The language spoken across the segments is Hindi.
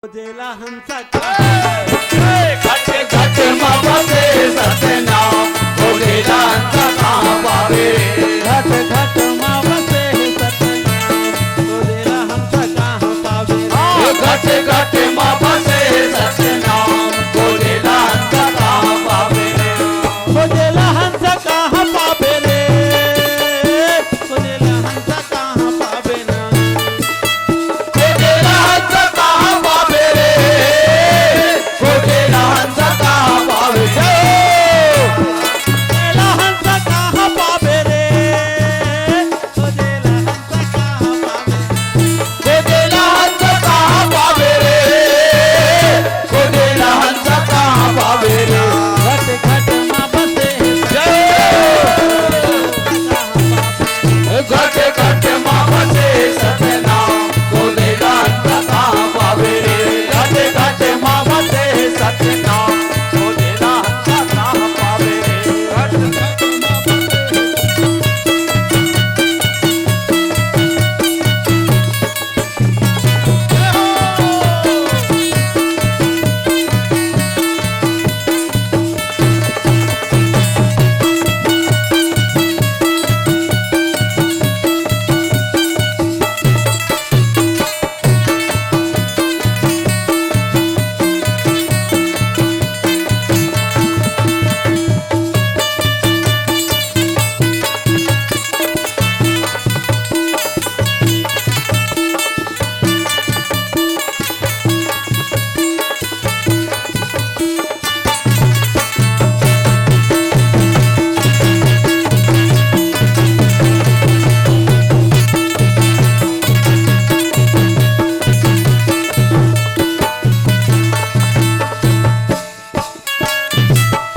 जेला हंसा घट घट मापसे सतनाम खोजेला हंसा कहाँ पावे। घट घट मापसे सतनाम खोजेला हंसा कहाँ पावे। घट घट मापसे सतनाम खोजेला हंसा कहाँ पावे। खोजेला हंसा कहाँ पावे रे। खोजेला हंसा कहाँ पावे ना। खोजेला हंसा कहाँ पावे रे। खोजेला हंसा कहाँ पावे। खोजेला हंसा कहाँ पावे रे। खोजेला हंसा कहाँ पावे। खोजेला हंसा कहाँ पावे रे। खोजेला हंसा कहाँ पावे रे। घट घट मापसे घट घट मापसे सतनाम खोजेला हंसा कहाँ पावे रे। घट घट मापसे सतनाम खोजेला हंसा कहाँ पावे रे। घट घट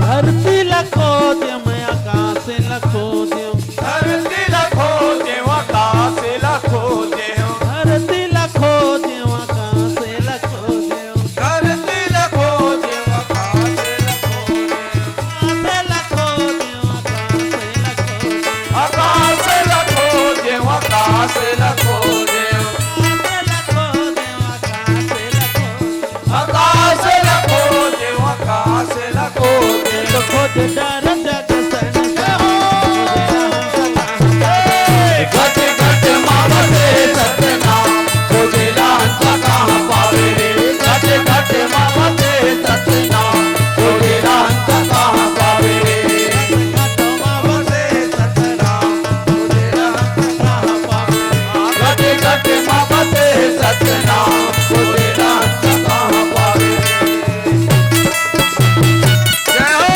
धरती लखो दे मैं आकाश लखो दे। धरती लखो देव आकाश लखो देव। धरती लखो दे आकाश लखो दे। धरती लखो देव आकाश लखो देव। आकाश लखो दे आकाश लखो दे। आकाश लखो देव आकाश लखो देव। खोज डर जग घट घट मापसे सतनाम खोजेला हंसा कहाँ पावे रे। घट घट मापसे सतनाम खोजेला हंसा कहाँ पावे रे। घट घट मापसे सतनाम खोजेला हंसा कहाँ पावे रे। जय हो।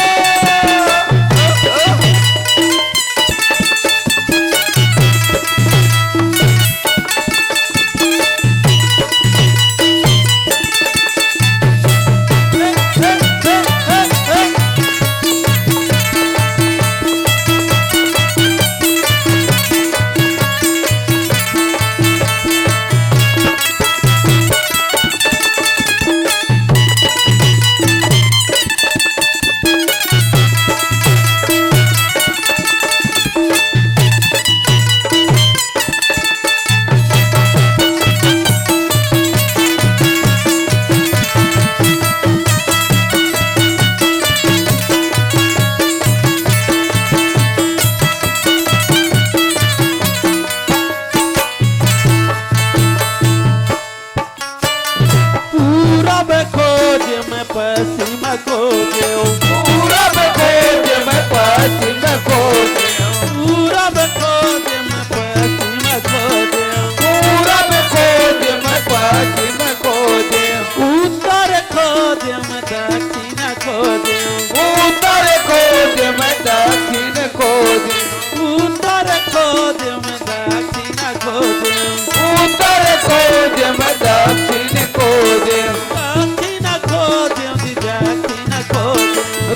पूरब खोज मैं पश्चिम खोजे। पूरब खोज मैं पश्चिम खोजे। पूरब खोज मैं पश्चिम खोजे। पूरब खोज मैं पश्चिम खोजे। उत्तर खोज मैं दक्षिण खोजे। उत्तर खोज मैं दक्षिण खोजे। उत्तर खोज मैं दक्षिण खोजे। उत्तर खोज मैं दक्षिण खोजे। दक्षिण खोज दक्षिण खोजे।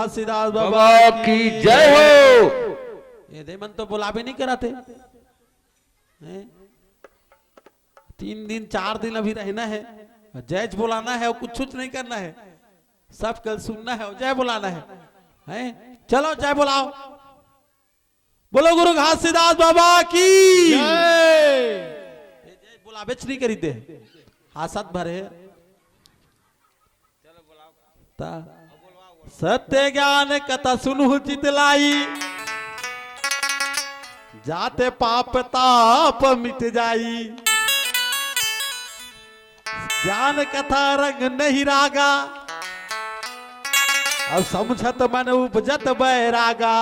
घासीदास बाबा बाबा की जय हो। ये देमन तो बुलावे नहीं कराते हैं? 3 दिन 4 दिन अभी रहना है, जय बुलाना है और कुछ नहीं करना है, सब कल सुनना है और जय बुलाना है, हैं? चलो जय बुलाओ, बोलो गुरु घासीदास बाबा की जय। बुलावे नहीं करी दे हासत भरे ता सत्य ज्ञान कथा सुनु चितलाई, जाते पाप ताप मिट जाई, ज्ञान कथा रंग नहीं रागा, अब समझत मन उपजत बैरागा,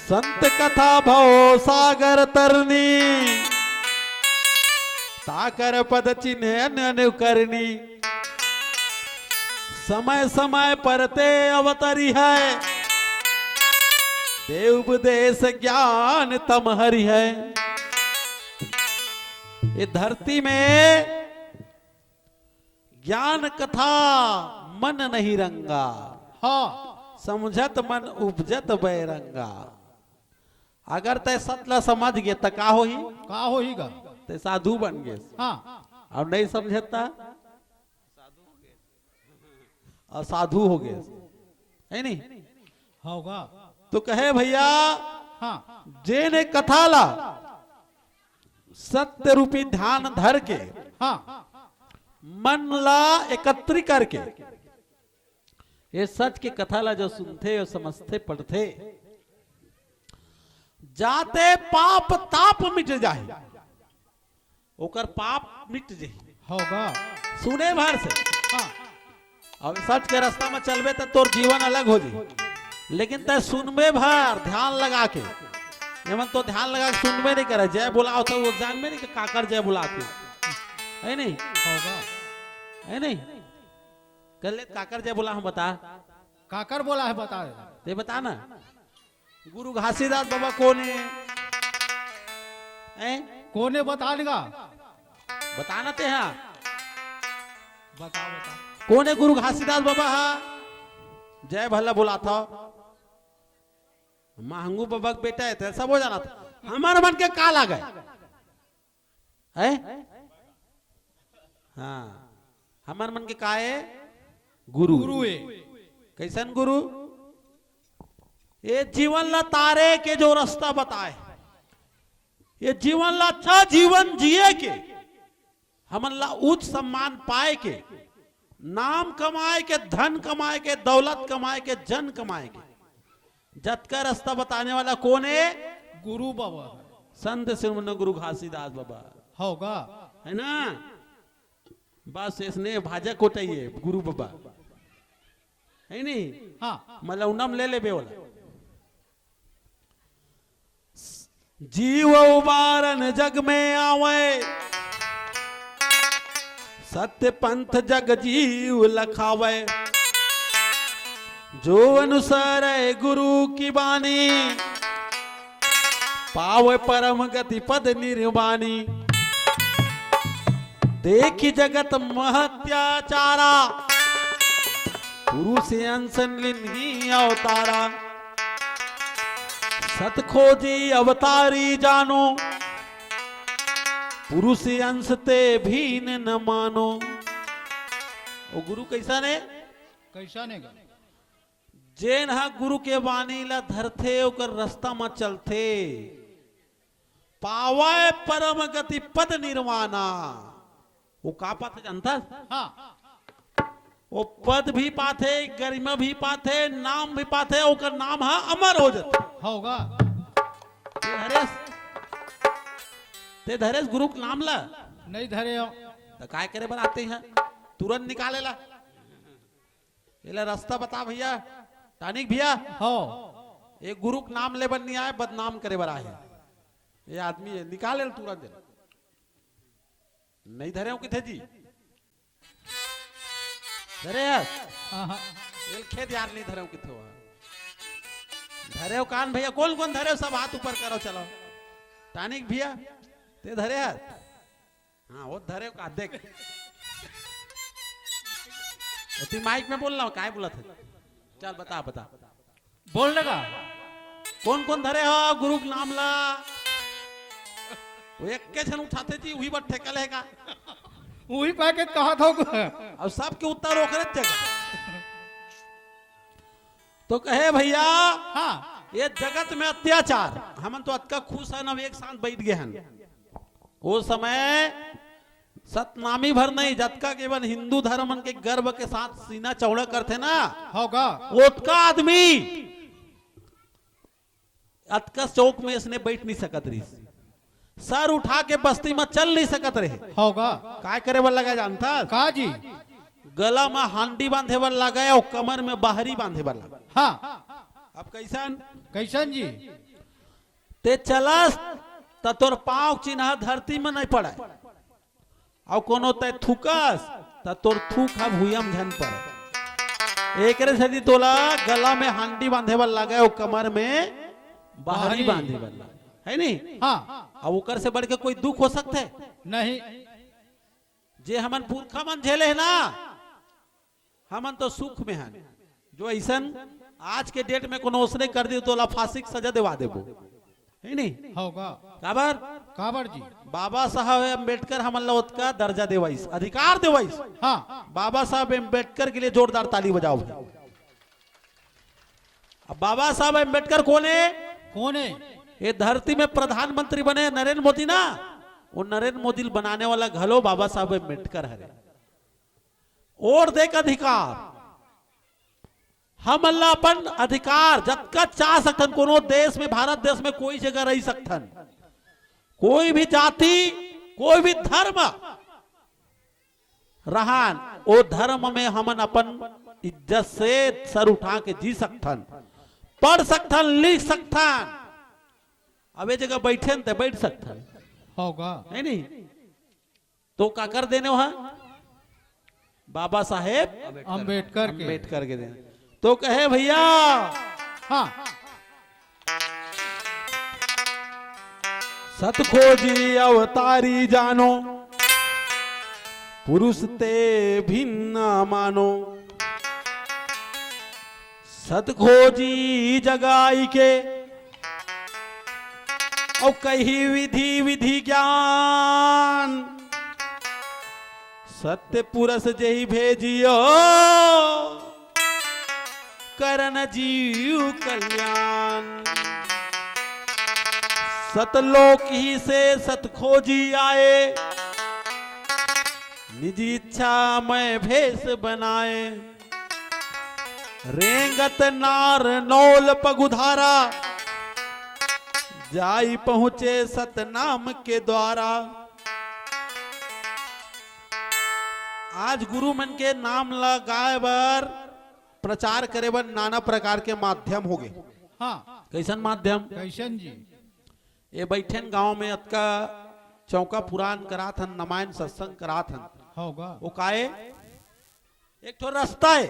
संत कथा भव सागर तरनी, ताकर पद चिन्ह अनुकरणी, समय समय पर ते अवतरी है, देव उपदेश ज्ञान तम हरि है। ये धरती में ज्ञान कथा मन नहीं रंगा, हाँ समझत मन उपजत बैरंगा। अगर तय सतला समझ गए तो का हो ही, का होगा ते साधु बन गए, हाँ और नहीं समझता असाधु हो गए, है नहीं? होगा तो कहे भैया हाँ जेने कथा ला सत्य रूपी ध्यान धर के, हाँ मन ला एकत्रित करके, ये सच की कथा ला जो सुनते और समझते पढ़ते, जाते पाप ताप मिट जाए, ओकर पाप मिट जाए, होगा सुने भर से। हाँ अब सच के रास्ता में चलबे तो तोर जीवन अलग हो जाए, लेकिन तय सुनबे भर ध्यान लगा के, एमन तो ध्यान लगा के सुनबे नहीं करे, जय बुलाओ तो वो जान में नहीं कि काकर जय बुलाते है नहीं, होगा है नहीं? कर ले काकर जय बुला, हम बता काकर बोला है बता दे। ते बता ना गुरु घासीदास बाबा कौन है, हैं? कोने बता देगा, बताना ते हैं बता बता कौन है गुरु घासीदास बाबा? हा जय भला बुला था, महंगू बाबा का बेटा है तो सब हो जाना था, हमारे मन के काल आ गए है, हाँ हमारे मन के का है गुरु, गुरु है कैसन गुरु? ये जीवन ला तारे के जो रास्ता बताए, ये जीवन ला अच्छा जीवन जिए के, हमन ला उच्च सम्मान पाए के, नाम कमाए के, धन कमाए के, दौलत कमाए के, जन कमाए के, जत का रास्ता बताने वाला कौन है? गुरु बाबा संत सिरमन गुरु घासीदास बाबा, होगा है ना? बस इसने भाजा कोटाइए गुरु बाबा, है नहीं? हाँ मतलब नम ले ले बेवला जीव उबारन जग में आवे, सत्य पंथ जग जीव लखावे, जो अनुसार है गुरु की बानी, पावे परम गति पद निर्वाणी, देखी जगत महत्याचारा, पुरुष अंशन लिन्ही अवतारा, सत खोजी अवतारी जानो, पुरुष अंश ते भीन न मानो। वो गुरु कैसा ने? कैसा नेगा जेन हा गुरु के वाणी ला धरथे, ओकर रास्ता में चलथे, पावे परम गति पद निर्वाणा। वो का पाथे जानता? हाँ वो पद भी पाथे, गरिमा भी पाथे, नाम भी पाथे, ओकर नाम हा अमर हो जाते। होगा ते धरेस गुरु के नाम ला नहीं धरे हो तो काय करे बनाते हैं, तुरंत निकाले ला, ये रास्ता बता भैया, टानिक भैया हो एक गुरु के नाम ले बन नहीं आए, बदनाम करे बरा है ये आदमी है, निकाले ला तुरंत। नहीं धरे हो किथे जी? धरे यार, हाँ हाँ ये खेत यार नहीं धरे हो किथे हो? धरे हो कान भैया, कौन कौन धरे हो? सब हाथ ऊपर करो, चलो टानिक भैया ते धरे यार, हाँ वो धरे हो का देख तू माइक में बोल रहा काय बोला था? चल बता बता बोलने का कौन कौन धरे हो गुरु के नाम ला? वो एक के छन उठाते जी वही बात ठेकल है का? वही पैकेट कहा था अब सबके उत्तर ओकरे जगह तो कहे भैया हाँ ये जगत में अत्याचार हमन तो अतका खुश है ना एक साथ बैठ गए हैं। वो समय सतनामी भर नहीं जतका केवल हिंदू धर्म के गर्व के साथ सीना चौड़ा करते ना होगा उतका आदमी अतका चौक में इसने बैठ नहीं सकत रही, सर उठा के बस्ती में चल नहीं सकत रहे। होगा काय करे वाला लगा जानता? का जी गला में हांडी बांधे वाला लगा और कमर में बाहरी बांधे वाला लगा। हाँ अब कैसन कैसन जी ते चलस त तोर पांव चिन्ह धरती में नहीं पड़ा और कोनो ते थूकस त तोर थूक अब हुयम झन पर एक सदी तोला गला में हांडी बांधे वाला लगा और कमर में बाहरी बांधे वाला है नहीं। हाँ अब उकर से बढ़ के कोई दुख हो सकते नहीं जे हमन पुरखा मन झेले है ना हमन तो सुख में हैं। जो ऐसन आज के डेट में कोनो उसने कर दी तो ला फांसी की सजा दिवा देबो है नहीं। होगा काबर काबर जी बाबा साहब अम्बेडकर हमन ला उसका दर्जा देवाइस अधिकार देवाइस। हाँ बाबा साहब अम्बेडकर के लिए जोरदार ताली बजाओ भाई। अब बाबा साहब अम्बेडकर कौन है? कौन है? ये धरती में प्रधानमंत्री बने नरेंद्र मोदी ना, वो नरेंद्र मोदी बनाने वाला घलो बाबा साहब अम्बेडकर है। और देख अधिकार हम अल्लाह अपन अधिकार जतका चाह सकन कोनो देश में भारत देश में कोई जगह रह सकन, कोई भी जाति कोई भी धर्म रहन वो धर्म में हमन अपन इज्जत से सर उठा के जी सकथन, पढ़ सकथन, लिख सकथन। अब ये जगह बैठे तो बैठ सकथन होगा है नहीं। तो का कर देने वहां बाबा साहेब अम्बेडकर के अम्बेडकर के देने तो कहे भैया हाँ सत खोजी अवतारी जानो पुरुष ते भिन्न मानो, सत खोजी जगाई के और कही विधि विधि ज्ञान, सत्य पुरुष जही भेजियो करन जीव कल्याण। सतलोक ही से सत खोजी आए, निजी इच्छा में भेष बनाए। रेंगत नार नौल पगुधारा, जाई पहुंचे सतनाम के द्वारा। आज गुरु मन के नाम लगाए बर प्रचार करे बर नाना प्रकार के माध्यम हो गए। हाँ कैसन माध्यम? कैसन जी ये बैठन गांव में अतका चौका पुराण करात हन, रामायण सत्संग करात हन। होगा वो काए एक ठो रास्ता है।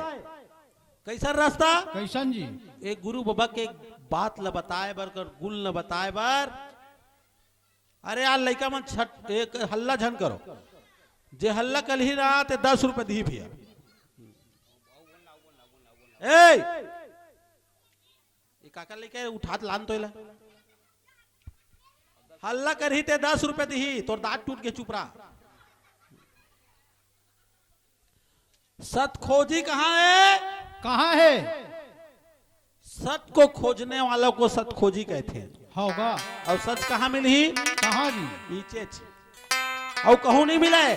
कैसा रास्ता? कैसन जी एक गुरु बाबा के बात ल बताए बर कर गुल न बताए बर। अरे यार लड़का मन छठ एक हल्ला झन करो, जे हल्ला कल ही रहा ते 10 रुपए दी भैया। ए ये काका लेके उठात लान तो इला हल्ला करही ते 10 रुपए दी, तोर दांत टूट के चुप रहा। सत खोजी कहाँ है? कहाँ है? सत को खोजने वालों को सत खोजी कहते हैं। होगा और सच कहाँ मिली? कहाँ जी इचेच। और कहूं नहीं मिला है।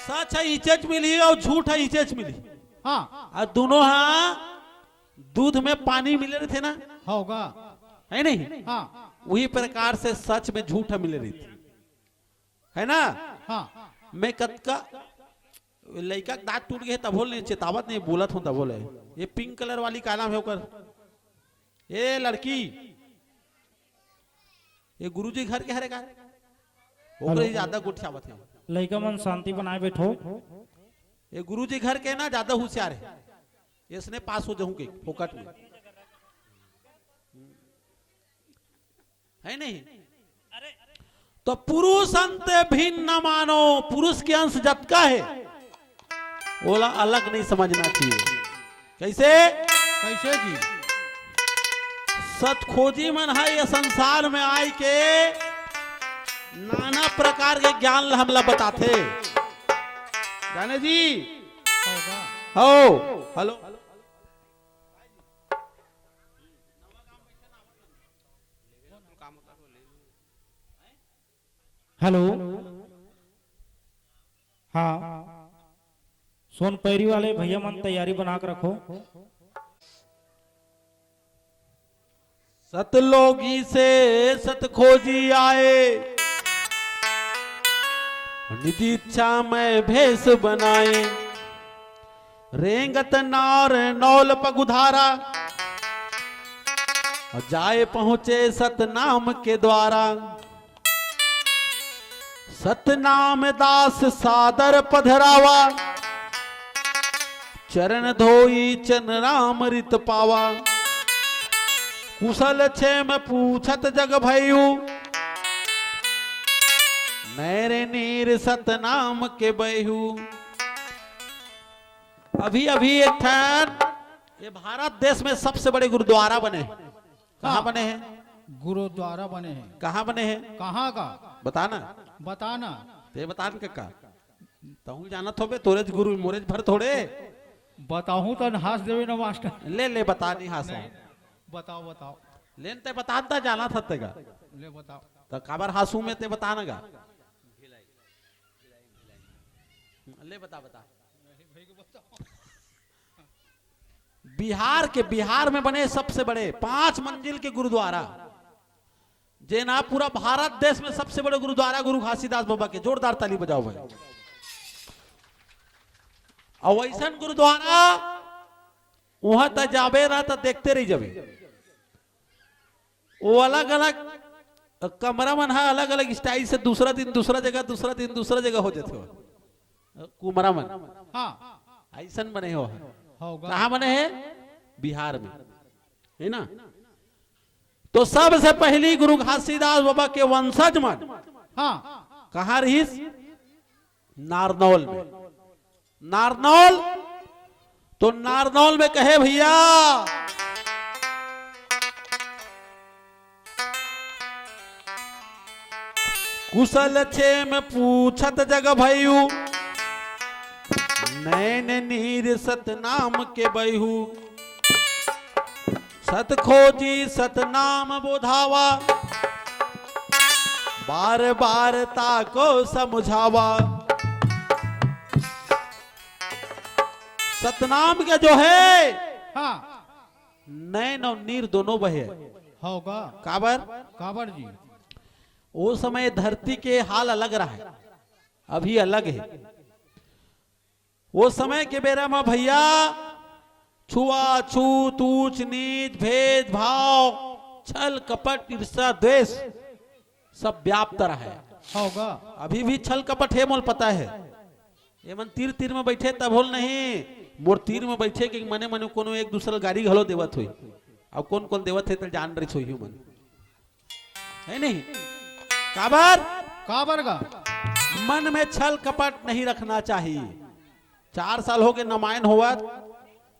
सच है इचेच मिली और झूठ है इचेच मिली। हाँ और दोनों हाँ दूध में पानी मिले रहे थे ना, होगा है नहीं? हाँ वही प्रकार से सच में झूठ मिले रही थी, है ना? हाँ मैं कतका लड़का दांत टूट गए तब बोल नहीं चेतावत नहीं बोलत हूं तब बोले ये पिंक कलर वाली का नाम है ओकर? ये लड़की ये गुरुजी घर के हरे का ओकर ज्यादा गुठियावत है। लड़का मन शांति बनाए बैठो। ये गुरुजी घर के ना ज्यादा होशियार है, इसने पास हो जाऊं के फोकट में, है नहीं? तो पुरुष अंत भिन्न मानो, पुरुष के अंश जतका है ओला अलग नहीं समझना चाहिए। कैसे? कैसे जी? सत खोजी मन है ये संसार में आई के नाना प्रकार के ज्ञान हमला बताते जाने जी। होगा। हो हेलो हेलो। हाँ, सोन पैरी वाले भैया मन तैयारी बना कर रखो। सतलोगी से सत खोजी आए, निजी इच्छा में भेष बनाए, रेंगत नार नौल पगुधारा, और जाए पहुंचे सतनाम के द्वारा। सतनाम दास सादर पधरावा, चरण धोई चन राम रित पावा। कुशल क्षेम पूछत जग भयु, मेरे नीर सतनाम के बहू। अभी अभी एक ठन ये भारत देश में सबसे बड़े गुरुद्वारा बने। कहाँ बने हैं? गुरुद्वारा बने हैं। कहाँ बने हैं? कहाँ का? बताना। बताना। ते बतान का तहु जानत होबे, तोरेज गुरु मोरेज भर थोड़े। बताऊं तो हास देवे ना मास्टर। ले ले बता नहीं हासा। बताओ बताओ। लेन ते बताता जाना था तेगा। ले बताओ। तो काबर हासू में ते बतानगा। ले बता बता। बिहार में बने सबसे बड़े 5 मंजिल के गुरुद्वारा, जेना पूरा भारत देश में सबसे बड़े गुरुद्वारा गुरु घासीदास बाबा के। जोरदार ताली बजाओ भाई। और वैसा गुरुद्वारा वहां तक जाबे ना तो देखते रही जाबे। वो अलग अलग कमरा मन है, अलग अलग स्टाइल से दूसरा दिन दूसरा जगह, दूसरा दिन दूसरा जगह हो जाते हो कुमरा मन। हाँ ऐसा बने हो। होगा। कहाँ बने हैं? बिहार में, है ना। तो सबसे पहली गुरु घासीदास बाबा के वंशज मन हाँ कहाँ रहीस? नारनौल में। नारनौल तो नारनौल में कहे भैया कुशल क्षेम पूछत जग भयु, नैन नीर सतनाम के बहू। सत खोजी सतनाम बोधावा, बार बार ताको समझावा। सतनाम के जो है हाँ नैन और नीर दोनों बहे। होगा। काबर? काबर जी? वो समय धरती के हाल अलग रहा है, अभी अलग है। वो समय के बेरा में भैया छुआछूत, ऊंच नीच, भेदभाव, छल कपट, ईर्ष्या, द्वेष सब व्याप्त रहा है। होगा। अभी भी छल कपट है, मोल पता है। ये मन तीर तीर में बैठे तब होल नहीं, मोर तीर में बैठे कि मने मने कोनो एक दूसरा गाड़ी घलो देवत हुई। अब कौन कौन देवत है तो जान रही सोई मन है नहीं। काबर? काबर का? मन में छल कपट नहीं रखना चाहिए। 4 साल हो गए नमायन हुआ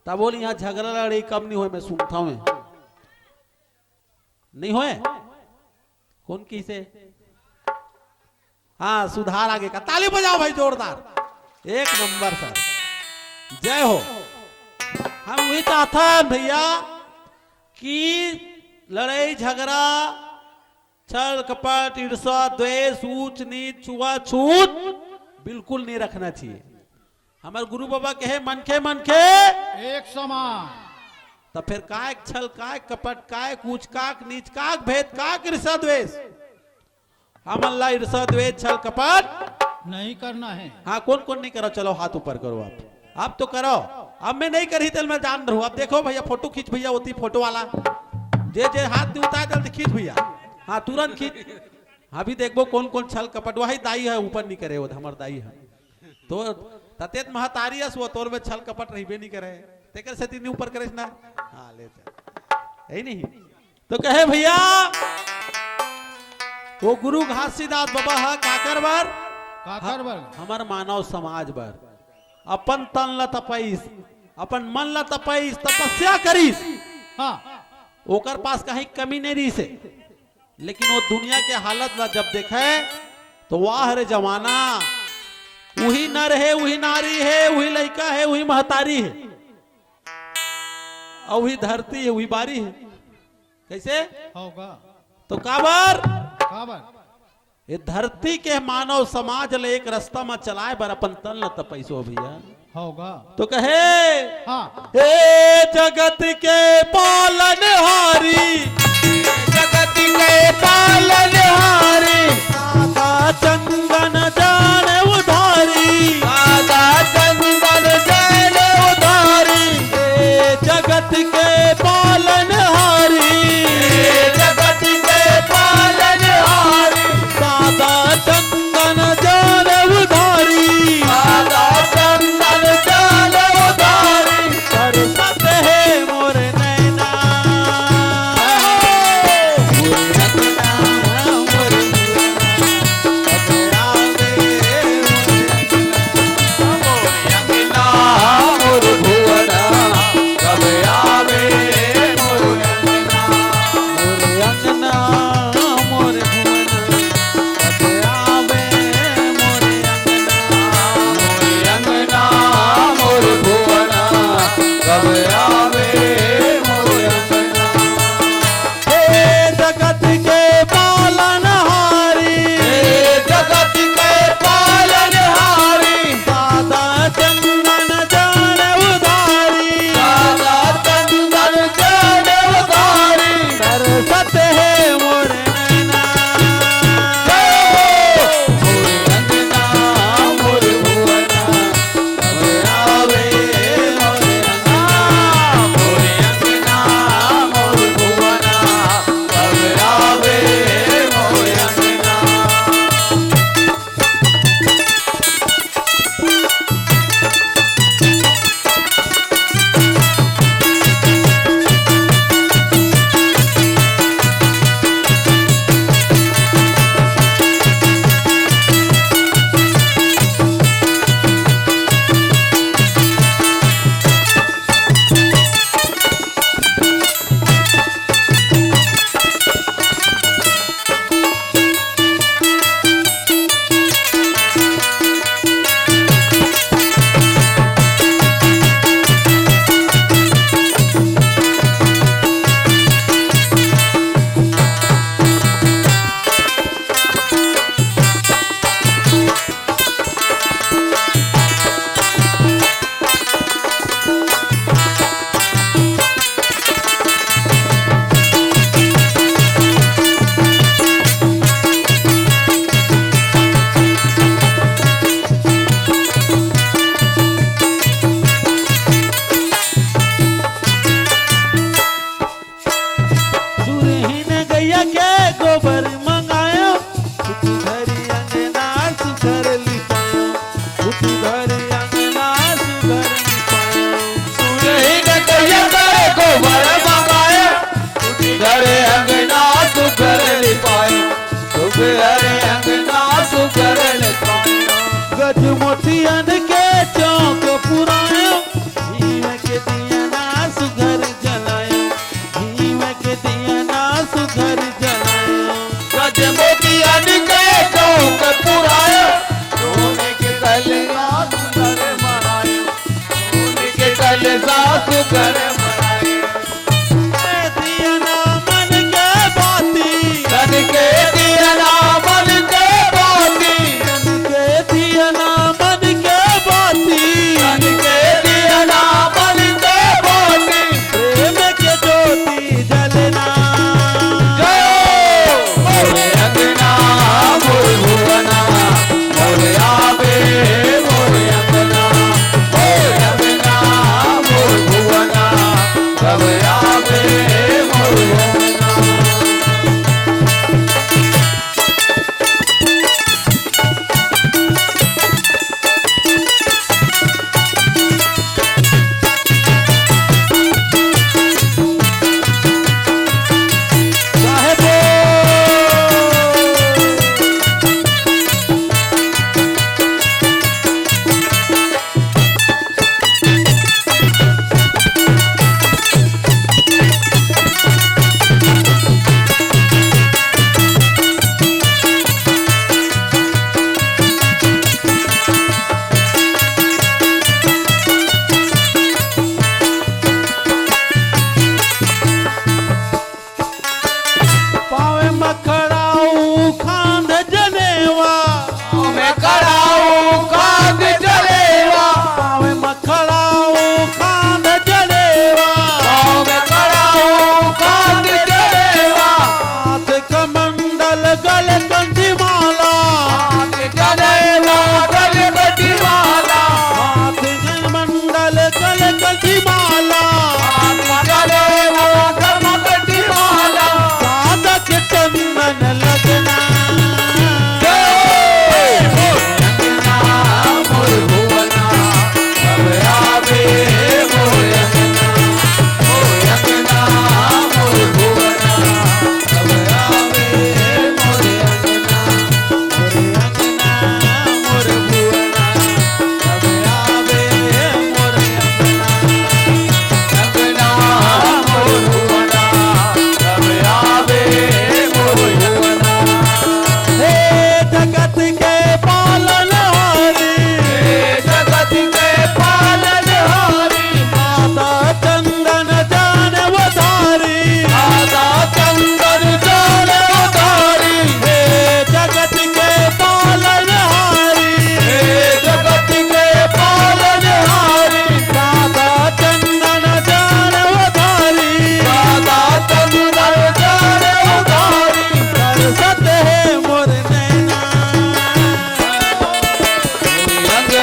तब बोली यहाँ झगड़ा लड़ाई कम नहीं हुए। मैं सुनता हूं नहीं हुए। कौन की से? हाँ सुधार आगे का। ताली बजाओ भाई जोरदार। 1 नंबर सर, जय हो। हम वही चाहते हैं भैया कि लड़ाई झगड़ा, छल कपट, ईर्ष्या, द्वेष, ऊंच नीच, छुआछूत बिल्कुल नहीं रखना चाहिए। हमारे गुरु बाबा कहे मनखे मनखे एक समान। तो फिर काय छल, काय कपट, काय कूच, काक नीच, काक भेद, काक ईर्ष्या द्वेष। हम अल्लाह ईर्ष्या द्वेष छल कपट नहीं करना है। हाँ कौन कौन नहीं करो? चलो हाथ ऊपर करो आप तो करो। अब मैं नहीं करी तो मैं जान रहा हूं। अब देखो भैया फोटो खींच भैया, होती फोटो वाला जे जे हाथ नहीं उतार जल्दी खींच भैया। हाँ तुरंत खींच। अभी देखो कौन कौन छल कपट। वही दाई है ऊपर नहीं करे, वो हमार दाई है तो ततेत महतारी वो तोर में छल कपट रही नहीं करे, तेकर से तीन ऊपर करे ना। हाँ ले चल, यही नहीं तो कहे भैया वो गुरु घासीदास बाबा है काकर बर काकर बर हमार मानव समाज बर अपन तन ला तपाइस, अपन मन ला तपाइस, तपस्या करीस, हाँ ओकर पास कहीं कमी नहीं रही से। लेकिन वो दुनिया के हालत ला जब देखे तो वाह रे जमाना, वही नर है, वही नारी है, वही लड़का है, वही महतारी है, और वही धरती है, वही बारी है। कैसे होगा तो काबर काबर ये धरती के मानव समाज ले एक रास्ता में चलाए बर अपन तन ल पैसो भैया। होगा तो कहे हाँ हे जगत के पालनहारी, जगत के पालनहारी, सादा चंदन जान उधारी, सादा चंदन जैन उधारी, हे जगत के पालनहारी, जगत के पालनहारी, सादा चंदन जान उधारी, सादा चंदन जैन उधारी, सरसत है मोर नैना, मोर भुवना कब आवे मोर अंगना, मोर अंगना मोर भुवन कब आवे मोर अंगना, मोर अंगना मोर भुवना कब आवे मोर अंगना, हे जगत के पालनहारी, हे जगत के पालनहारी, सादा चंदन जान उधारी, सादा चंदन जैन उधारी, सरसत है मोर नैना, मोर अंगना मोर भुवना कब आवे मोर अंगना, मोर अंगना मोर भुवना कब आवे मोर अंगना। सुरहीन गैया के गोबर मंगायो, उठी धरी अंगना सुघर लिपायो, उठी धरी अंगना सुघर लिपायो, सुरहीन गैया के गोबर मंगाए, घरे अंगना सुघर लिपाए, घरे अंगना सुघर लिपाए, गज मोतियन के चौक पुरायो, घीव के दिया ना सुघर जलायो, घीव के दिया ना सुघर जलायो, गज मोतियन के चौक पुराए, सोने के कलसा सुघर मनाए, सोने के कलसा सुघर मनाए, दिया ना मन के बाती, तन के दिया ना मन के बाती, के दिया ना मन के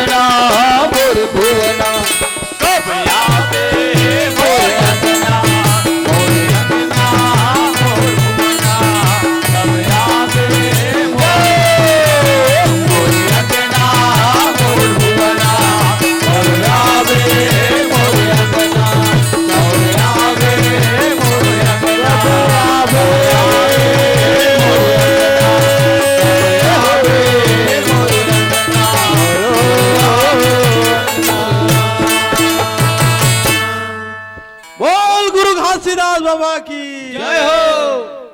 अंगना मोर भुवना सब आवे मोर अंगना मोर अंगना मोर भुवना सब आवे मोर अंगना मोर भुवना सब आवे मोर अंगना सब आवे मोर अंगना बोल गुरु घासीदास बाबा की जय हो।